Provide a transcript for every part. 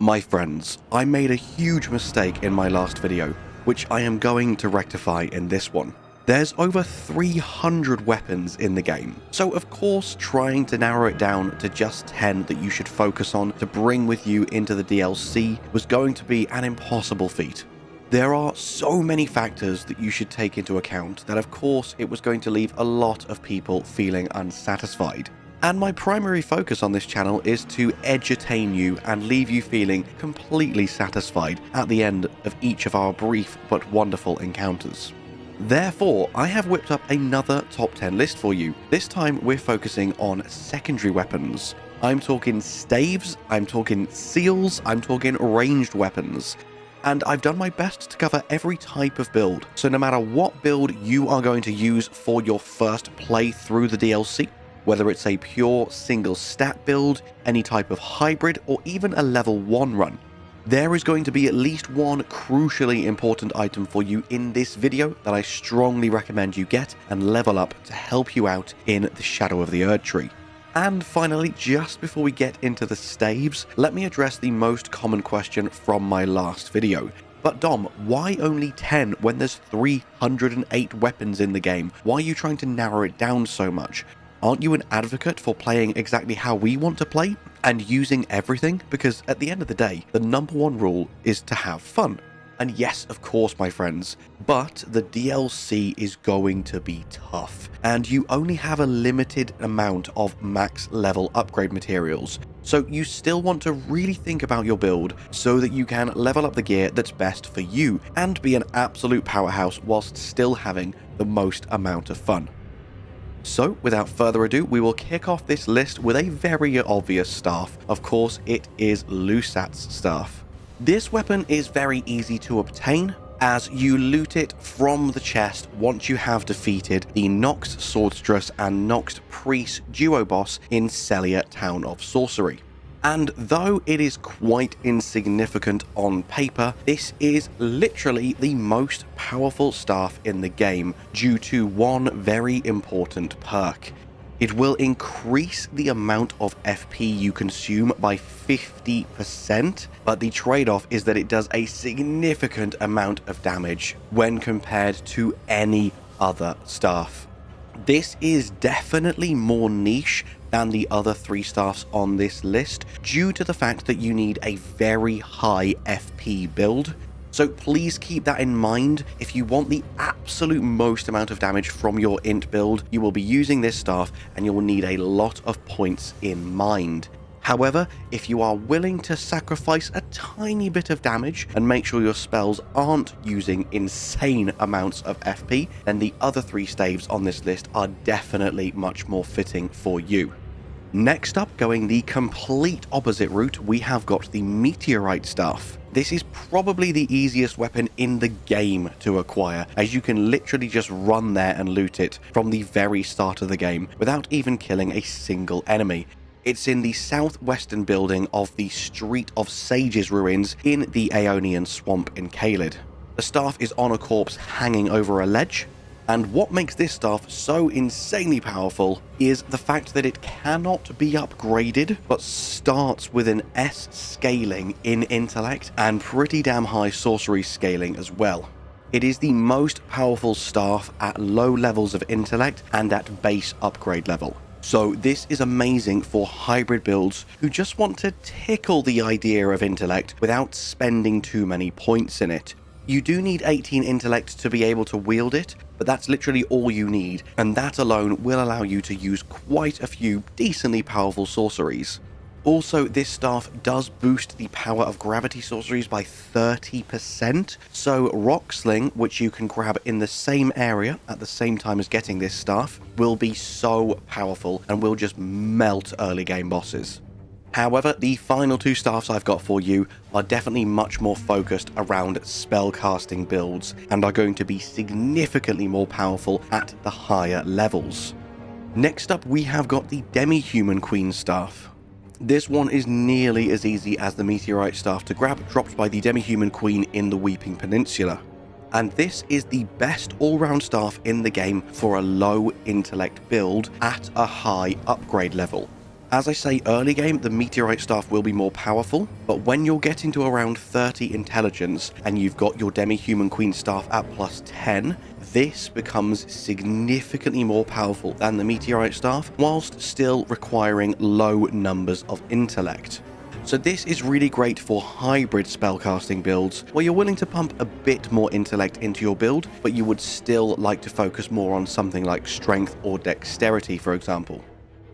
My friends, I made a huge mistake in my last video, which I am going to rectify in this one. There's over 300 weapons in the game, so of course trying to narrow it down to just 10 that you should focus on to bring with you into the DLC was going to be an impossible feat. There are so many factors that you should take into account that of course it was going to leave a lot of people feeling unsatisfied. And my primary focus on this channel is to edutain you and leave you feeling completely satisfied at the end of each of our brief but wonderful encounters. Therefore, I have whipped up another top 10 list for you. This time we're focusing on secondary weapons. I'm talking staves, I'm talking seals, I'm talking ranged weapons. And I've done my best to cover every type of build. So no matter what build you are going to use for your first play through the DLC, whether it's a pure single stat build, any type of hybrid, or even a level 1 run, there is going to be at least one crucially important item for you in this video that I strongly recommend you get and level up to help you out in the Shadow of the Erdtree. And finally, just before we get into the staves, let me address the most common question from my last video. But Dom, why only 10 when there's 308 weapons in the game? Why are you trying to narrow it down so much? Aren't you an advocate for playing exactly how we want to play and using everything? Because at the end of the day, the number one rule is to have fun. And yes, of course, my friends, but the DLC is going to be tough. And you only have a limited amount of max level upgrade materials. So you still want to really think about your build so that you can level up the gear that's best for you and be an absolute powerhouse whilst still having the most amount of fun. So, without further ado, we will kick off this list with a very obvious staff. Of course, it is Lusat's staff. This weapon is very easy to obtain, as you loot it from the chest once you have defeated the Nox Swordstress and Nox Priest duo boss in Celia Town of Sorcery. And though it is quite insignificant on paper, this is literally the most powerful staff in the game due to one very important perk. It will increase the amount of FP you consume by 50%, but the trade-off is that it does a significant amount of damage when compared to any other staff. This is definitely more niche than the other 3 staffs on this list due to the fact that you need a very high FP build. So please keep that in mind. If you want the absolute most amount of damage from your int build, you will be using this staff and you will need a lot of points in mind. However, if you are willing to sacrifice a tiny bit of damage and make sure your spells aren't using insane amounts of FP, then the other 3 staves on this list are definitely much more fitting for you. Next up, going the complete opposite route, we have got the Meteorite Staff. This is probably the easiest weapon in the game to acquire, as you can literally just run there and loot it from the very start of the game without even killing a single enemy. It's in the southwestern building of the Street of Sages ruins in the Aeonian Swamp in Caelid. The staff is on a corpse hanging over a ledge, and what makes this staff so insanely powerful is the fact that it cannot be upgraded, but starts with an S scaling in intellect and pretty damn high sorcery scaling as well. It is the most powerful staff at low levels of intellect and at base upgrade level. So this is amazing for hybrid builds who just want to tickle the idea of intellect without spending too many points in it. You do need 18 intellect to be able to wield it, but that's literally all you need, and that alone will allow you to use quite a few decently powerful sorceries. Also, this staff does boost the power of gravity sorceries by 30%, so Rock Sling, which you can grab in the same area at the same time as getting this staff, will be so powerful and will just melt early game bosses. However, the final 2 staffs I've got for you are definitely much more focused around spellcasting builds and are going to be significantly more powerful at the higher levels. Next up, we have got the Demi-Human Queen staff. This one is nearly as easy as the Meteorite Staff to grab, dropped by the Demi-Human Queen in the Weeping Peninsula. And this is the best all-round staff in the game for a low intellect build at a high upgrade level. As I say, early game, the Meteorite Staff will be more powerful, but when you're getting to around 30 intelligence and you've got your Demi-Human Queen Staff at plus 10, this becomes significantly more powerful than the Meteorite Staff, whilst still requiring low numbers of intellect. So this is really great for hybrid spellcasting builds, where you're willing to pump a bit more intellect into your build, but you would still like to focus more on something like strength or dexterity, for example.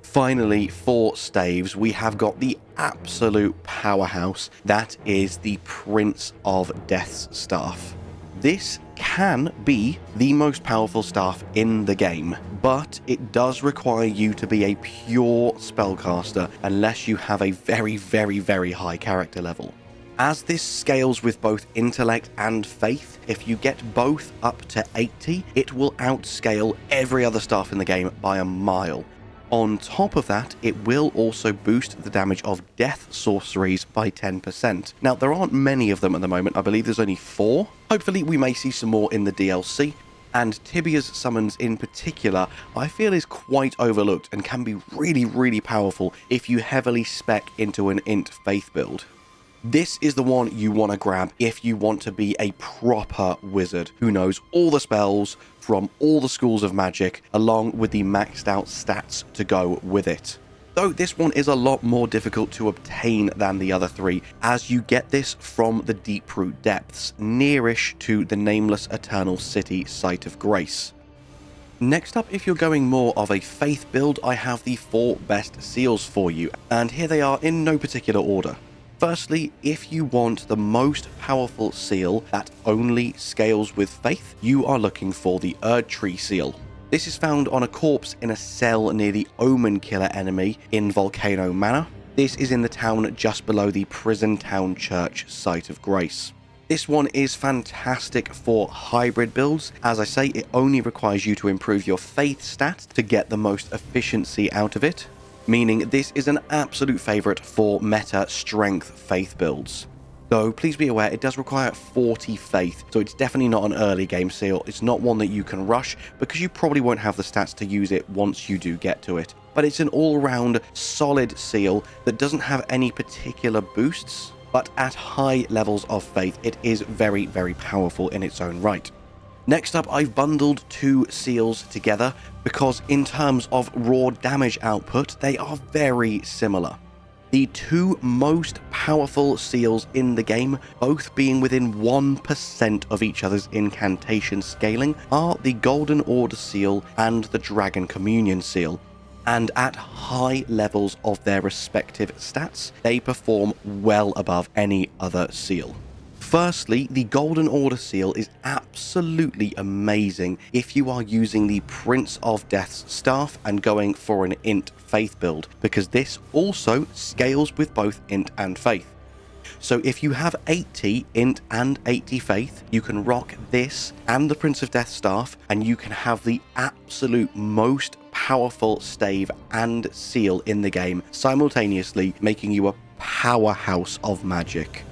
Finally, for staves, we have got the absolute powerhouse, that is the Prince of Death's Staff. This can be the most powerful staff in the game, but it does require you to be a pure spellcaster unless you have a very high character level. As this scales with both intellect and faith, if you get both up to 80, it will outscale every other staff in the game by a mile. On top of that, it will also boost the damage of death sorceries by 10%. Now, there aren't many of them at the moment. I believe there's only 4. Hopefully, we may see some more in the DLC. And Tibia's summons in particular, I feel is quite overlooked and can be really powerful if you heavily spec into an int faith build. This is the one you want to grab if you want to be a proper wizard who knows all the spells from all the schools of magic, along with the maxed out stats to go with it. Though this one is a lot more difficult to obtain than the other 3, as you get this from the Deeproot Depths, nearish to the nameless Eternal City Site of Grace. Next up, if you're going more of a faith build, I have the 4 best seals for you, and here they are in no particular order. Firstly, if you want the most powerful seal that only scales with faith, you are looking for the Erdtree Seal. This is found on a corpse in a cell near the Omen Killer enemy in Volcano Manor. This is in the town just below the Prison Town Church Site of Grace. This one is fantastic for hybrid builds. As I say, it only requires you to improve your faith stat to get the most efficiency out of it, meaning this is an absolute favourite for meta strength faith builds. Though, please be aware, it does require 40 faith, so it's definitely not an early game seal. It's not one that you can rush, because you probably won't have the stats to use it once you do get to it. But it's an all-round solid seal that doesn't have any particular boosts, but at high levels of faith, it is very powerful in its own right. Next up, I've bundled 2 seals together because in terms of raw damage output, they are very similar. The 2 most powerful seals in the game, both being within 1% of each other's incantation scaling, are the Golden Order Seal and the Dragon Communion Seal. And at high levels of their respective stats, they perform well above any other seal. Firstly, the Golden Order Seal is absolutely amazing if you are using the Prince of Death's Staff and going for an int faith build, because this also scales with both int and faith. So if you have 80 int and 80 faith, you can rock this and the Prince of Death's Staff, and you can have the absolute most powerful stave and seal in the game, simultaneously making you a powerhouse of magic.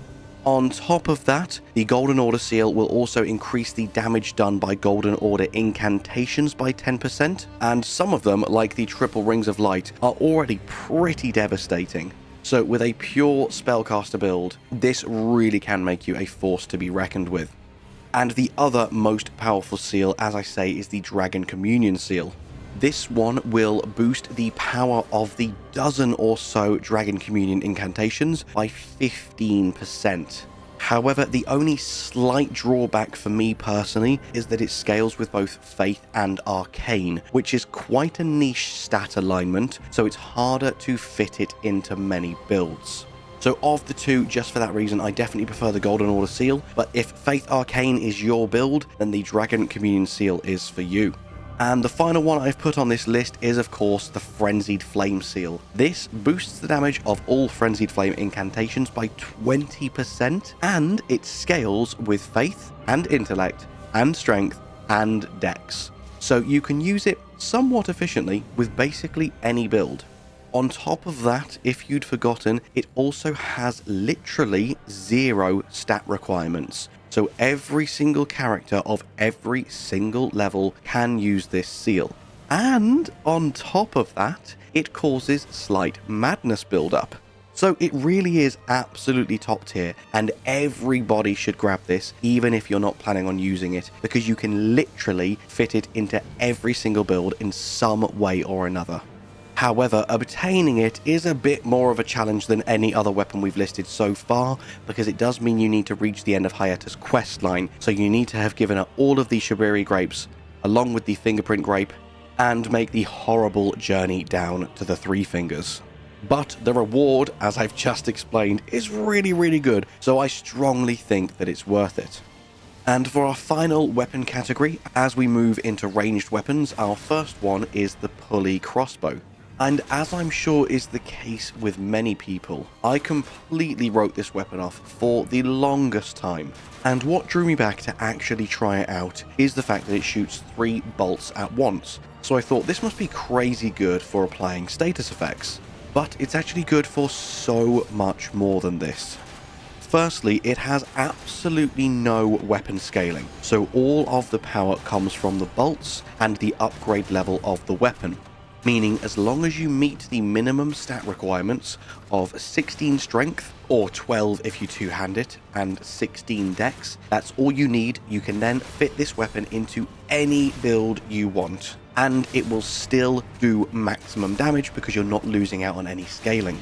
On top of that, the Golden Order Seal will also increase the damage done by Golden Order incantations by 10%, and some of them, like the Triple Rings of Light, are already pretty devastating. So with a pure spellcaster build, this really can make you a force to be reckoned with. And the other most powerful seal, as I say, is the Dragon Communion Seal. This one will boost the power of the dozen or so Dragon Communion incantations by 15%. However, the only slight drawback for me personally is that it scales with both Faith and Arcane, which is quite a niche stat alignment, so it's harder to fit it into many builds. So of the 2, just for that reason, I definitely prefer the Golden Order Seal, but if Faith Arcane is your build, then the Dragon Communion Seal is for you. And the final one I've put on this list is, of course, the Frenzied Flame Seal. This boosts the damage of all Frenzied Flame incantations by 20%, and it scales with Faith and Intellect and Strength and Dex. So you can use it somewhat efficiently with basically any build. On top of that, if you'd forgotten, it also has literally 0 stat requirements. So every single character of every single level can use this seal. And on top of that, it causes slight madness buildup. So it really is absolutely top tier, and everybody should grab this even if you're not planning on using it, because you can literally fit it into every single build in some way or another. However, obtaining it is a bit more of a challenge than any other weapon we've listed so far, because it does mean you need to reach the end of Hayata's questline, so you need to have given her all of the Shibiri grapes, along with the fingerprint grape, and make the horrible journey down to the Three Fingers. But the reward, as I've just explained, is really good, so I strongly think that it's worth it. And for our final weapon category, as we move into ranged weapons, our first one is the Pulley Crossbow. And as I'm sure is the case with many people, I completely wrote this weapon off for the longest time. And what drew me back to actually try it out is the fact that it shoots 3 bolts at once. So I thought this must be crazy good for applying status effects. But it's actually good for so much more than this. Firstly, it has absolutely no weapon scaling, so all of the power comes from the bolts and the upgrade level of the weapon, meaning as long as you meet the minimum stat requirements of 16 strength, or 12 if you two-hand it, and 16 dex, that's all you need. You can then fit this weapon into any build you want, and it will still do maximum damage because you're not losing out on any scaling.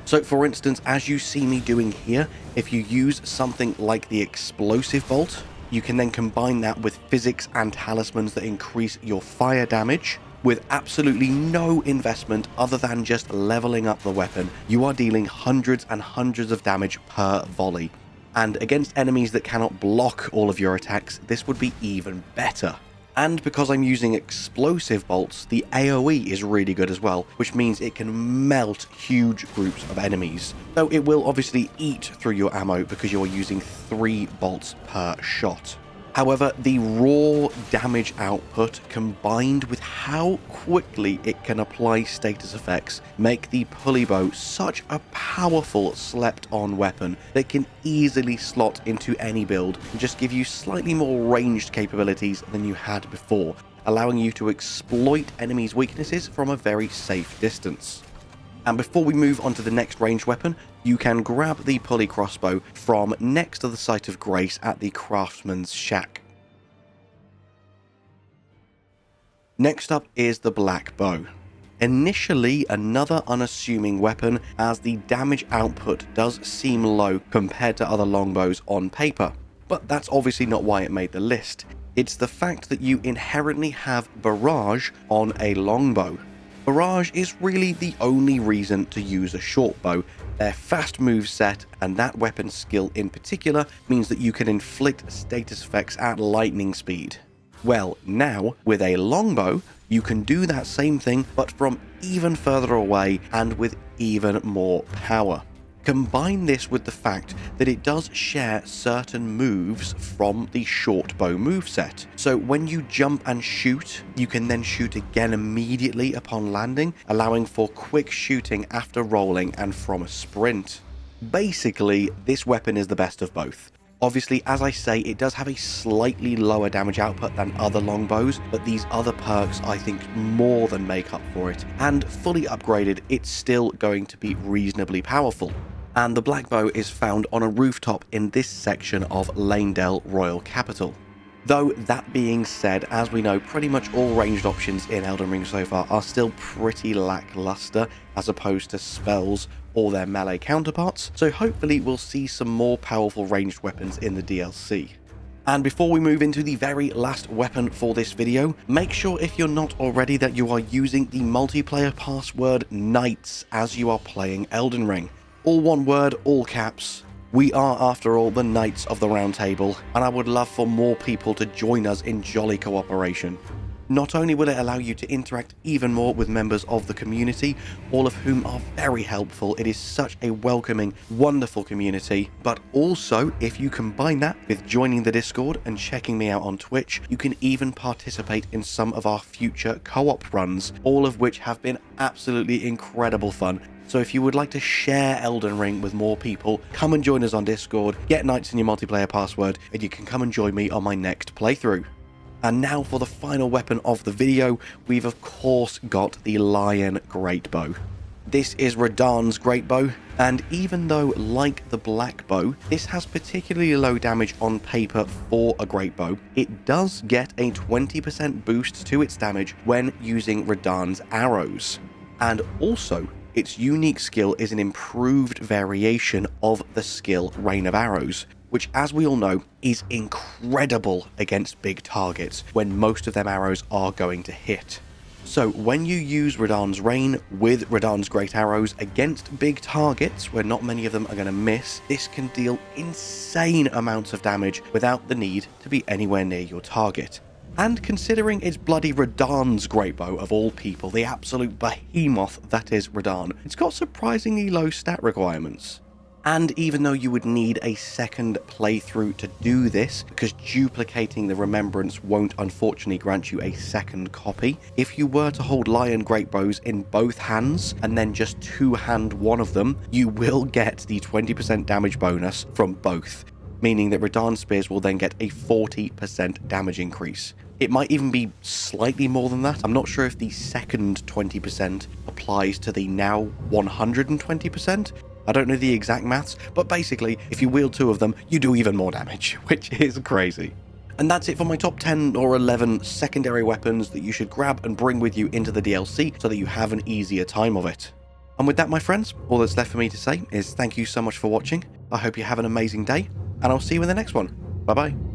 So for instance, as you see me doing here, if you use something like the explosive bolt, you can then combine that with physics and talismans that increase your fire damage. With absolutely no investment other than just leveling up the weapon, you are dealing hundreds and hundreds of damage per volley. And against enemies that cannot block all of your attacks, this would be even better. And because I'm using explosive bolts, the AoE is really good as well, which means it can melt huge groups of enemies. Though it will obviously eat through your ammo because you're using 3 bolts per shot. However, the raw damage output combined with how quickly it can apply status effects make the pulley bow such a powerful slept-on weapon that can easily slot into any build and just give you slightly more ranged capabilities than you had before, allowing you to exploit enemies' weaknesses from a very safe distance. And before we move on to the next ranged weapon, you can grab the Pulley Crossbow from next to the Site of Grace at the Craftsman's Shack. Next up is the Black Bow. Initially another unassuming weapon, as the damage output does seem low compared to other longbows on paper. But that's obviously not why it made the list. It's the fact that you inherently have barrage on a longbow. Barrage is really the only reason to use a short bow. Their fast moveset and that weapon skill in particular means that you can inflict status effects at lightning speed. Well, now with a longbow, you can do that same thing but from even further away and with even more power. Combine this with the fact that it does share certain moves from the short bow moveset. So when you jump and shoot, you can then shoot again immediately upon landing, allowing for quick shooting after rolling and from a sprint. Basically, this weapon is the best of both. Obviously, as I say, it does have a slightly lower damage output than other longbows, but these other perks I think more than make up for it, and fully upgraded, it's still going to be reasonably powerful. And the Black Bow is found on a rooftop in this section of Lanedale Royal Capital. Though that being said, as we know, pretty much all ranged options in Elden Ring so far are still pretty lackluster as opposed to spells or their melee counterparts, so hopefully we'll see some more powerful ranged weapons in the DLC. And before we move into the very last weapon for this video, make sure if you're not already that you are using the multiplayer password Knights as you are playing Elden Ring. All one word, all caps. We are, after all, the Knights of the Round Table, and I would love for more people to join us in jolly cooperation. Not only will it allow you to interact even more with members of the community, all of whom are very helpful, it is such a welcoming, wonderful community, but also, if you combine that with joining the Discord and checking me out on Twitch, you can even participate in some of our future co-op runs, all of which have been absolutely incredible fun. So if you would like to share Elden Ring with more people, come and join us on Discord, get Knights in your multiplayer password, and you can come and join me on my next playthrough. And now for the final weapon of the video, we've of course got the Lion Greatbow. This is Radahn's Greatbow, and even though, like the Black Bow, this has particularly low damage on paper for a Greatbow, it does get a 20% boost to its damage when using Radahn's arrows. And also, its unique skill is an improved variation of the skill Rain of Arrows, which, as we all know, is incredible against big targets when most of them arrows are going to hit. So when you use Radahn's Rain with Radahn's Great Arrows against big targets where not many of them are going to miss, this can deal insane amounts of damage without the need to be anywhere near your target. And considering it's bloody Radahn's Greatbow of all people, the absolute behemoth that is Radahn, it's got surprisingly low stat requirements. And even though you would need a second playthrough to do this, because duplicating the Remembrance won't unfortunately grant you a second copy, if you were to hold Lion Greatbows in both hands and then just two-hand one of them, you will get the 20% damage bonus from both, meaning that Radahn's Spears will then get a 40% damage increase. It might even be slightly more than that. I'm not sure if the second 20% applies to the now 120%. I don't know the exact maths, but basically, if you wield two of them, you do even more damage, which is crazy. And that's it for my top 10 or 11 secondary weapons that you should grab and bring with you into the DLC so that you have an easier time of it. And with that, my friends, all that's left for me to say is thank you so much for watching. I hope you have an amazing day, and I'll see you in the next one. Bye-bye.